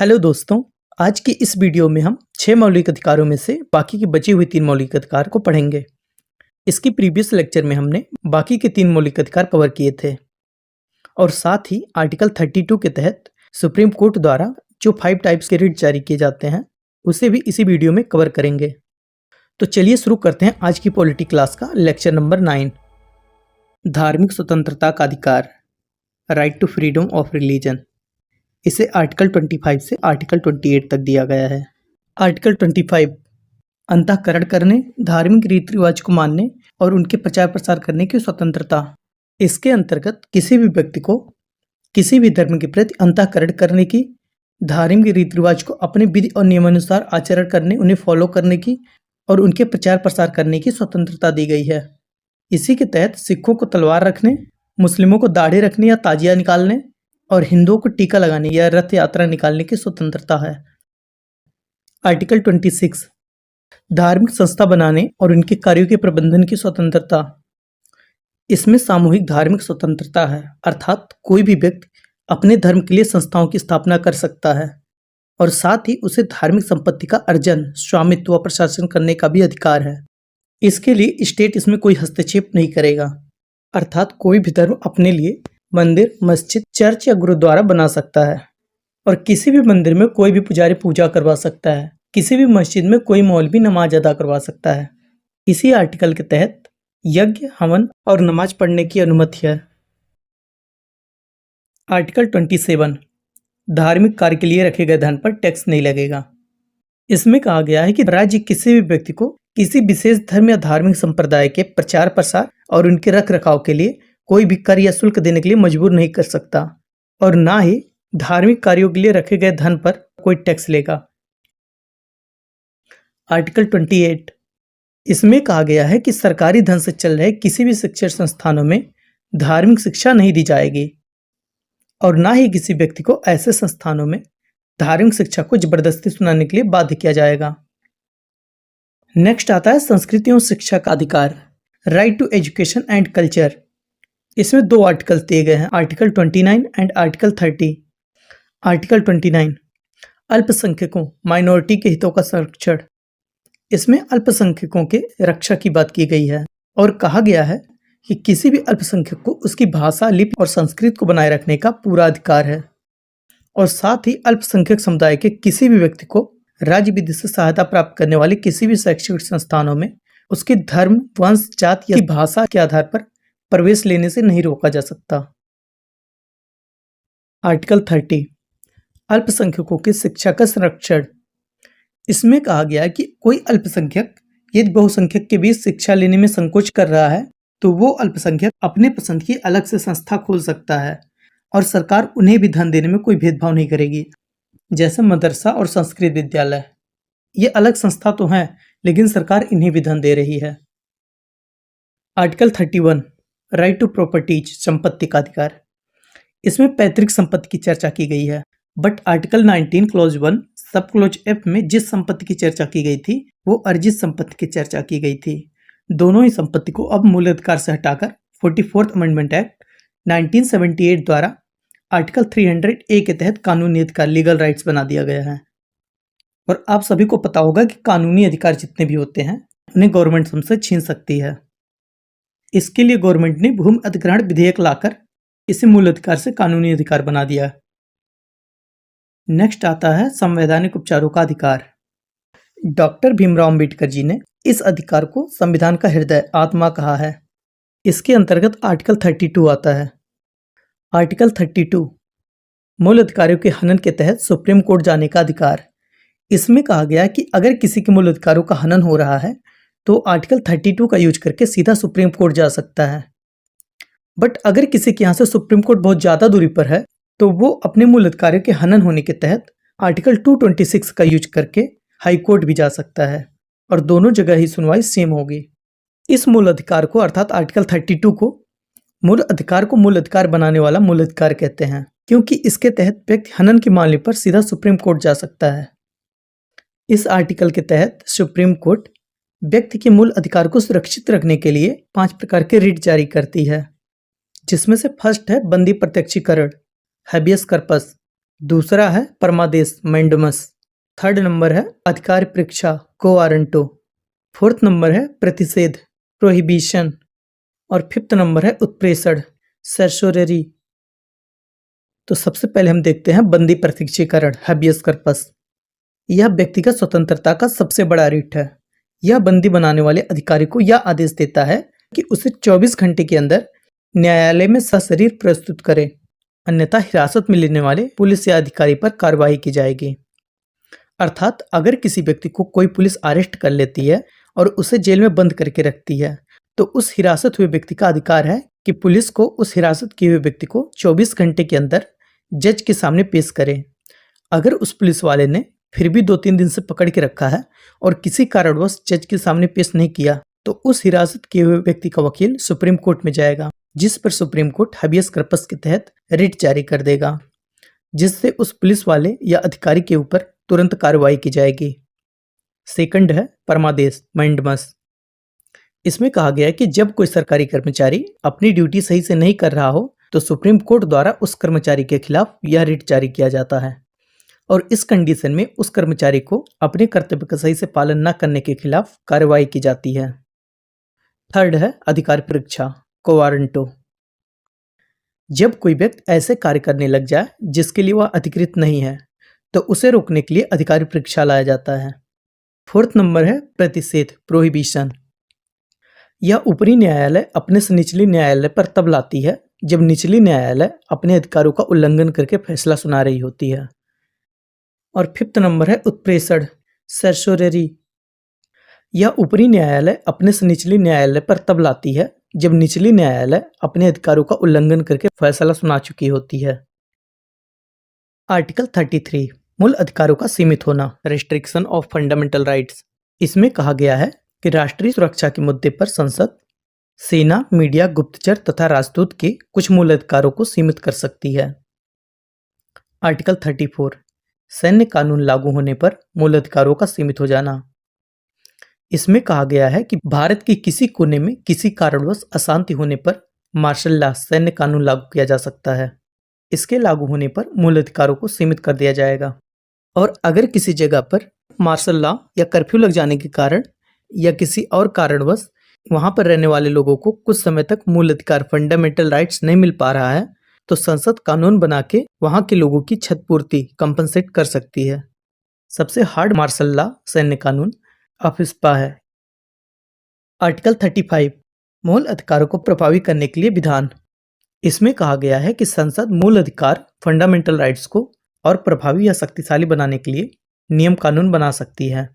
Hello दोस्तों, आज की इस वीडियो में हम 6 मौलिक अधिकारों में से बाकी की बची हुई 3 मौलिक अधिकार को पढ़ेंगे। इसकी प्रीवियस लेक्चर में हमने बाकी के 3 मौलिक अधिकार कवर किए थे और साथ ही आर्टिकल 32 के तहत सुप्रीम कोर्ट द्वारा जो 5 टाइप्स के रिट जारी किए जाते हैं उसे भी इसी वीडियो में कवर करेंगे। तो चलिए शुरू करते हैं आज की पॉलिटी क्लास का लेक्चर नंबर 9, धार्मिक स्वतंत्रता का अधिकार, right to freedom of religion. इसे आर्टिकल 25 से आर्टिकल 28 तक दिया गया है। आर्टिकल 25 अंतःकरण करने, धार्मिक रीति रिवाज को मानने और उनके प्रचार प्रसार करने की स्वतंत्रता। इसके अंतर्गत किसी भी व्यक्ति को किसी भी धर्म के प्रति अंतःकरण करने की, धार्मिक रीति रिवाज को अपने विधि और नियमानुसार आचरण करने, उन्हें फॉलो करने की और उनके प्रचार प्रसार करने की स्वतंत्रता दी गई है। इसी के तहत सिखों को तलवार रखने, मुस्लिमों को दाढ़ी रखने या ताजिया निकालने और हिंदुओं को टीका लगाने या रथ यात्रा निकालने की स्वतंत्रता है। आर्टिकल 26 धार्मिक संस्था बनाने और उनके कार्यों के प्रबंधन की स्वतंत्रता। इसमें सामूहिक धार्मिक स्वतंत्रता है, अर्थात कोई भी व्यक्ति अपने धर्म के लिए संस्थाओं की स्थापना कर सकता है और साथ ही उसे धार्मिक संपत्ति का अर्जन, स्वामित्व व प्रशासन करने का भी अधिकार है। इसके लिए स्टेट इसमें कोई हस्तक्षेप नहीं करेगा, अर्थात कोई भी धर्म अपने लिए मंदिर, मस्जिद, चर्च या गुरुद्वारा बना सकता है और किसी भी मंदिर में कोई भी पुजारी पूजा करवा सकता है, किसी भी मस्जिद में कोई मौलवी नमाज अदा करवा सकता है। इसी आर्टिकल के तहत यज्ञ, हवन और नमाज पढ़ने की अनुमति है। आर्टिकल 27 धार्मिक कार्य के लिए रखे गए धन पर टैक्स नहीं लगेगा। इसमें कहा गया है कि राज्य किसी भी व्यक्ति को किसी विशेष धर्म या धार्मिक संप्रदाय के प्रचार प्रसार और उनके रख रखाव के लिए कोई भी कर या शुल्क देने के लिए मजबूर नहीं कर सकता और ना ही धार्मिक कार्यों के लिए रखे गए धन पर कोई टैक्स लेगा। आर्टिकल 28 इसमें कहा गया है कि सरकारी धन से चल रहे किसी भी शिक्षण संस्थानों में धार्मिक शिक्षा नहीं दी जाएगी और ना ही किसी व्यक्ति को ऐसे संस्थानों में धार्मिक शिक्षा को जबरदस्ती सुनाने के लिए बाध्य किया जाएगा। नेक्स्ट आता है संस्कृति एवं शिक्षा का अधिकार, right to education and culture. इसमें 2 आर्टिकल दिए गए हैं, आर्टिकल 29 एंड आर्टिकल 30। आर्टिकल 29 अल्पसंख्यकों, माइनॉरिटी के हितों का संरक्षण। इसमें अल्पसंख्यकों के रक्षा की बात की गई है और कहा गया है कि किसी भी अल्पसंख्यक को उसकी भाषा, लिपि और संस्कृति को बनाए रखने का पूरा अधिकार है और साथ ही अल्पसंख्यक समुदाय के किसी भी व्यक्ति को राज्य विधि से सहायता प्राप्त करने वाले किसी भी शैक्षणिक संस्थानों में उसके धर्म, वंश, जाति या भाषा के आधार पर प्रवेश लेने से नहीं रोका जा सकता। आर्टिकल 30 अल्पसंख्यकों की शिक्षा का संरक्षण। इसमें कहा गया है कि कोई अल्पसंख्यक यदि बहुसंख्यक के बीच शिक्षा लेने में संकोच कर रहा है तो वो अल्पसंख्यक अपने पसंद की अलग से संस्था खोल सकता है और सरकार उन्हें भी धन देने में कोई भेदभाव नहीं करेगी, जैसे मदरसा और संस्कृत विद्यालय। ये अलग संस्था तो हैं लेकिन सरकार इन्हें भी धन दे रही है। आर्टिकल 31 राइट टू प्रॉपर्टीज, संपत्ति का अधिकार। इसमें पैतृक संपत्ति की चर्चा की गई है, but article 19 clause 1 sub clause F में जिस संपत्ति की चर्चा की गई थी वो अर्जित संपत्ति की चर्चा की गई थी। दोनों ही संपत्ति को अब मूल अधिकार से हटाकर 44th अमेंडमेंट एक्ट 1978 द्वारा आर्टिकल 300A के तहत कानूनी अधिकार, लीगल राइट्स बना दिया गया है। और आप सभी को पता होगा कि कानूनी अधिकार जितने भी होते हैं उन्हें गवर्नमेंट हमसे छीन सकती है। इसके लिए गवर्नमेंट ने भूमि अधिग्रहण विधेयक लाकर इसे मूल अधिकार से कानूनी अधिकार बना दिया। नेक्स्ट आता है संवैधानिक उपचारों का अधिकार। डॉक्टर भीमराव अंबेडकर जी ने इस अधिकार को संविधान का हृदय, आत्मा कहा है। इसके अंतर्गत आर्टिकल 32 आता है। आर्टिकल 32 मूल अधिकारों के हनन के तहत सुप्रीम कोर्ट जाने का अधिकार। इसमें कहा गया है कि अगर किसी के मूल अधिकारों का हनन हो रहा है तो आर्टिकल 32 का यूज करके सीधा सुप्रीम कोर्ट जा सकता है। बट अगर किसी के यहाँ से सुप्रीम कोर्ट बहुत ज़्यादा दूरी पर है तो वो अपने मूल अधिकारों के हनन होने के तहत आर्टिकल 226 का यूज करके हाई कोर्ट भी जा सकता है और दोनों जगह ही सुनवाई सेम होगी। इस मूल अधिकार को अर्थात आर्टिकल 32 को मूल अधिकार को मूल अधिकार बनाने वाला मूल अधिकार कहते हैं, क्योंकि इसके तहत व्यक्ति हनन के मामले पर सीधा सुप्रीम कोर्ट जा सकता है। इस आर्टिकल के तहत सुप्रीम कोर्ट व्यक्ति के मूल अधिकार को सुरक्षित रखने के लिए 5 प्रकार के रिट जारी करती है, जिसमें से फर्स्ट है बंदी प्रत्यक्षीकरण, हैबियस कर्पस, दूसरा है परमादेश मैंडमस। थर्ड नंबर है अधिकार परीक्षा कोवारंटो। फोर्थ नंबर है प्रतिषेध प्रोहिबिशन। और फिफ्थ नंबर है उत्प्रेषण सेर्सोरेरी। तो सबसे पहले हम देखते हैं बंदी प्रत्यक्षीकरण हैबियस कॉर्पस। यह व्यक्तिगत स्वतंत्रता का सबसे बड़ा रिट है। यह बंदी बनाने वाले अधिकारी को यह आदेश देता है कि उसे 24 घंटे के अंदर न्यायालय में सशरीर प्रस्तुत करे, अन्यथा हिरासत में लेने वाले पुलिस या अधिकारी पर कार्रवाई की जाएगी। अर्थात अगर किसी व्यक्ति को कोई पुलिस अरेस्ट कर लेती है और उसे जेल में बंद करके रखती है, तो उस हिरासत हुए व्यक्ति का अधिकार है कि पुलिस को उस हिरासत किए हुए व्यक्ति को 24 घंटे के अंदर जज के सामने पेश करे। अगर उस पुलिस वाले ने फिर भी 2-3 दिन से पकड़ के रखा है और किसी कारणवश जज के सामने पेश नहीं किया, तो उस हिरासत किए हुए व्यक्ति का वकील सुप्रीम कोर्ट में जाएगा, जिस पर सुप्रीम कोर्ट हैबियस कॉर्पस के तहत रिट जारी कर देगा, जिससे उस पुलिस वाले या अधिकारी के ऊपर तुरंत कार्रवाई की जाएगी। सेकंड है परमादेश मैंडमस। इसमें कहा गया है कि जब कोई सरकारी कर्मचारी अपनी ड्यूटी सही से नहीं कर रहा हो, तो सुप्रीम कोर्ट द्वारा उस कर्मचारी के खिलाफ यह रिट जारी किया जाता है और इस कंडीशन में उस कर्मचारी को अपने कर्तव्य का सही से पालन न करने के खिलाफ कार्रवाई की जाती है। थर्ड है अधिकार परीक्षा कोवारंटो। जब कोई व्यक्ति ऐसे कार्य करने लग जाए जिसके लिए वह अधिकृत नहीं है, तो उसे रोकने के लिए अधिकारी परीक्षा लाया जाता है। फोर्थ नंबर है प्रतिषेध प्रोहिबिशन। यह ऊपरी न्यायालय अपने से निचली न्यायालय पर तब लाती है जब निचली न्यायालय अपने अधिकारों का उल्लंघन करके फैसला सुना रही होती है। और फिफ्थ नंबर है उत्प्रेषण सेर्सोरेरी। यह ऊपरी न्यायालय अपने से निचली न्यायालय पर तब लाती है जब निचली न्यायालय अपने अधिकारों का उल्लंघन करके फैसला सुना चुकी होती है। आर्टिकल 33 मूल अधिकारों का सीमित होना रेस्ट्रिक्शन ऑफ फंडामेंटल राइट्स। इसमें कहा गया है कि राष्ट्रीय सुरक्षा के मुद्दे पर संसद सेना, मीडिया, गुप्तचर तथा राजदूत के कुछ मूल अधिकारों को सीमित कर सकती है। आर्टिकल 34 सैन्य कानून लागू होने पर मूल अधिकारों का सीमित हो जाना। इसमें कहा गया है कि भारत के किसी कोने में किसी कारणवश अशांति होने पर मार्शल लॉ सैन्य कानून लागू किया जा सकता है। इसके लागू होने पर मूल अधिकारों को सीमित कर दिया जाएगा और अगर किसी जगह पर मार्शल लॉ या कर्फ्यू लग जाने के कारण या किसी और कारणवश वहां पर रहने वाले लोगों को कुछ समय तक मूल अधिकार फंडामेंटल राइट्स नहीं मिल पा रहा है, तो संसद कानून बना के वहां के लोगों की क्षतिपूर्ति कंपनसेट कर सकती है। सबसे हार्ड मार्शल लॉ सैन्य कानून अफस्पा है। आर्टिकल 35 मूल अधिकारों को प्रभावी करने के लिए विधान। इसमें कहा गया है कि संसद मूल अधिकार फंडामेंटल राइट्स को और प्रभावी या शक्तिशाली बनाने के लिए नियम कानून बना सकती है।